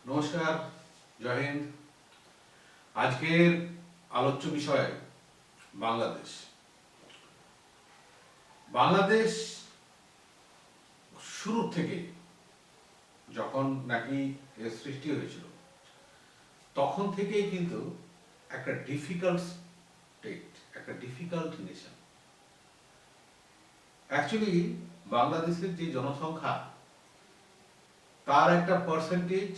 নমস্কার, জয় হিন্দ। আজকের আলোচ্য বিষয় বাংলাদেশ। বাংলাদেশ শুরু থেকে যখন নাকি এর সৃষ্টি হয়েছিল তখন থেকেই কিন্তু একটা ডিফিকাল্ট স্টেট, একটা ডিফিকাল্ট নেশন। অ্যাকচুয়ালি বাংলাদেশের যে জনসংখ্যা তার একটা পার্সেন্টেজ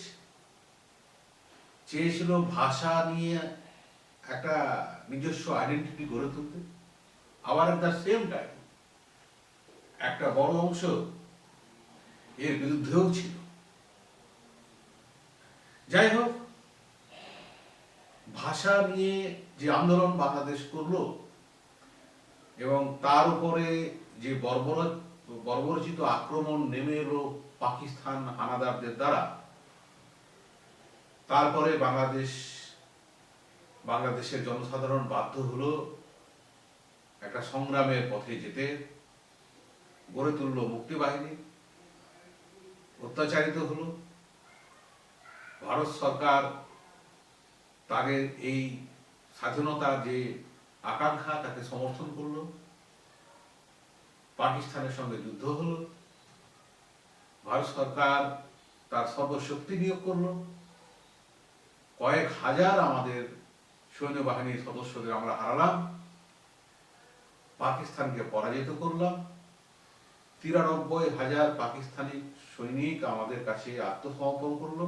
চেয়েছিল ভাষা নিয়ে একটা নিজস্ব আইডেন্টিটি গড়ে তুলতে, আবার এট দ্য সেম টাইম একটা বড় অংশ এর বিরুদ্ধেও ছিল। যাই হোক, ভাষা নিয়ে যে আন্দোলন বাংলাদেশ করলো এবং তার উপরে যে বর্বরচিত আক্রমণ নেমে এলো পাকিস্তান হানাদারদের দ্বারা, তারপরে বাংলাদেশের জনসাধারণ বাধ্য হলো একটা সংগ্রামের পথে যেতে। গড়ে তুলল মুক্তিবাহিনী, অত্যাচারিত হলো। ভারত সরকার তাদের এই স্বাধীনতার যে আকাঙ্ক্ষা তাকে সমর্থন করলো। পাকিস্তানের সঙ্গে যুদ্ধ হলো। ভারত সরকার তার সর্বশক্তি নিয়োগ করলো। কয়েক হাজার আমাদের সৈন্যবাহিনীর সদস্যদের আমরা হারালাম, পাকিস্তানকে পরাজিত করলাম। 93,000 পাকিস্তানি সৈনিক আমাদের কাছে আত্মসমর্পণ করলো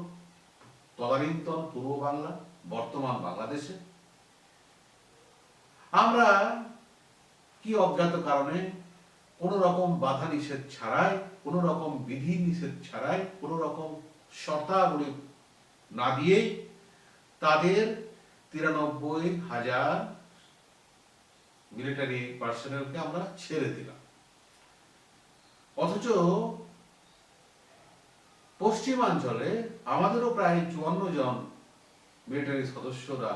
তদানীন্তন পূর্ব বাংলা, বর্তমান বাংলাদেশে। আমরা কি অজ্ঞাত কারণে কোন রকম বাধা নিষেধ ছাড়াই, কোন রকম বিধি নিষেধ ছাড়াই, কোন রকম শর্তাবলী না দিয়েই তাদের 93,000 মিলিটারি পার্সোনেলকে আমরা ছেড়ে দিলাম। অথচ পশ্চিমাঞ্চলে আমাদেরও প্রায় 54 জন মিলিটারি সদস্যরা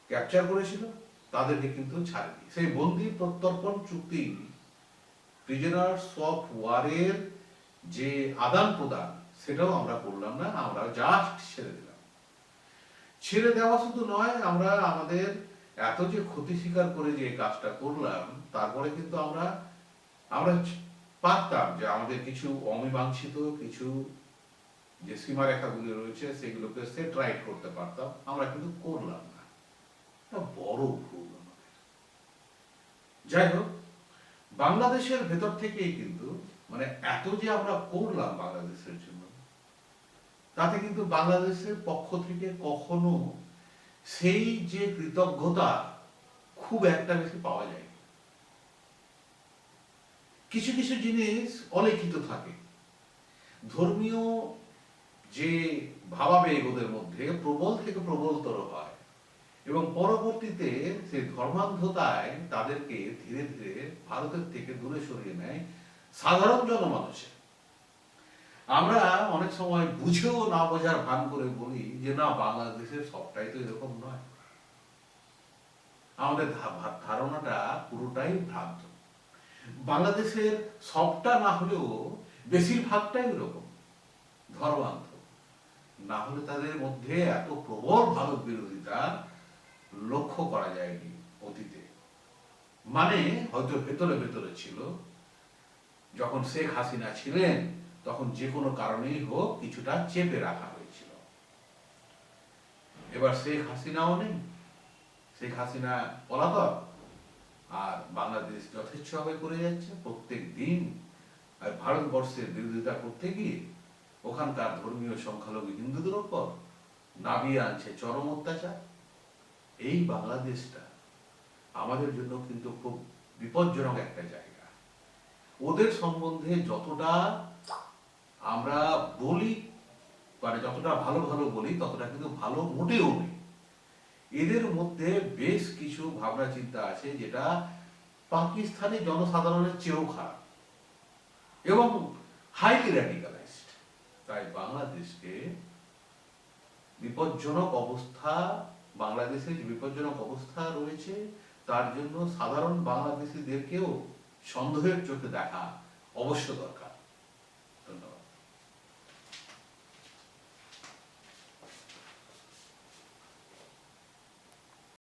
ক্যাপচার করেছিল, তাদেরকে কিন্তু ছাড়েনি। সেই বন্দি প্রত্যর্পণ চুক্তি, প্রিজনার্স অফ ওয়ারের যে আদান প্রদান, সেটাও আমরা করলাম না, আমরা জাস্ট ছেড়ে দিলাম। ছেড়ে দেওয়া শুধু নয়, আমরা আমাদের এত যে ক্ষতি স্বীকার করে যে কাজটা করলাম, তারপরে কিন্তু আমরা পারতাম যে আমাদের কিছু অমীমাংসিত কিছু যে সীমারেখাগুলি রয়েছে সেগুলোকে সেট রাইট করতে পারতাম, আমরা কিন্তু করলাম না। বড় ভুল আমাদের। যাই হোক, বাংলাদেশের ভেতর থেকেই কিন্তু এত যে আমরা করলাম বাংলাদেশের জন্য, তাতে কিন্তু বাংলাদেশের পক্ষ থেকে কখনো সেই যে কৃতজ্ঞতা খুব একটা বেশি পাওয়া যায়। কিছু কিছু জিনিস অলিখিত থাকে। ধর্মীয় যে ভাবাবেগ ওদের মধ্যে প্রবল থেকে প্রবলতর হয় এবং পরবর্তীতে সেই ধর্মান্ধতায় তাদেরকে ধীরে ধীরে ভারতের থেকে দূরে সরিয়ে নেয় সাধারণ জনমানুষে। আমরা অনেক সময় বুঝেও না বোঝার ভান করে বলি যে না, বাংলাদেশের সবটাই তো এরকম নয়। আমাদের ধারণাটা পুরোটাই ভ্রান্ত। বাংলাদেশের সবটা না হলেও বেশিরভাগটাই এরকম ধর্মান্ধ। না হলে তাদের মধ্যে এত প্রবল ভারত বিরোধিতা লক্ষ্য করা যায়নি অতীতে। হয়তো ভেতরে ভেতরে ছিল। যখন শেখ হাসিনা ছিলেন তখন যে কোনো কারণেই হোক কিছুটা চেপে রাখা হয়েছিল। এবার শেখ হাসিনাও নেই, শেখ হাসিনা পলাতক, আর বাংলাদেশ যথেচ্ছভাবে করে যাচ্ছে প্রত্যেক দিন। আর ভারতবর্ষের বিরোধিতা করতে গিয়ে ওখানকার ধর্মীয় সংখ্যালঘু হিন্দুদের উপর নামিয়ে আনছে চরম অত্যাচার। এই বাংলাদেশটা আমাদের জন্য কিন্তু খুব বিপজ্জনক একটা জায়গা। ওদের সম্বন্ধে যতটা আমরা বলি, যতটা ভালো ভালো বলি, ততটা কিন্তু ভালো মোটেও নেই। এদের মধ্যে বেশ কিছু ভাবনা চিন্তা আছে যেটা পাকিস্তানি জনসাধারণের চেয়েও খারাপ এবং হাইলি র্যাডিকালাইজড। তাই বাংলাদেশকে বিপজ্জনক অবস্থা, বাংলাদেশে যে বিপজ্জনক অবস্থা রয়েছে তার জন্য সাধারণ বাংলাদেশিদেরকেও সন্দেহের চোখে দেখা অবশ্য দরকার।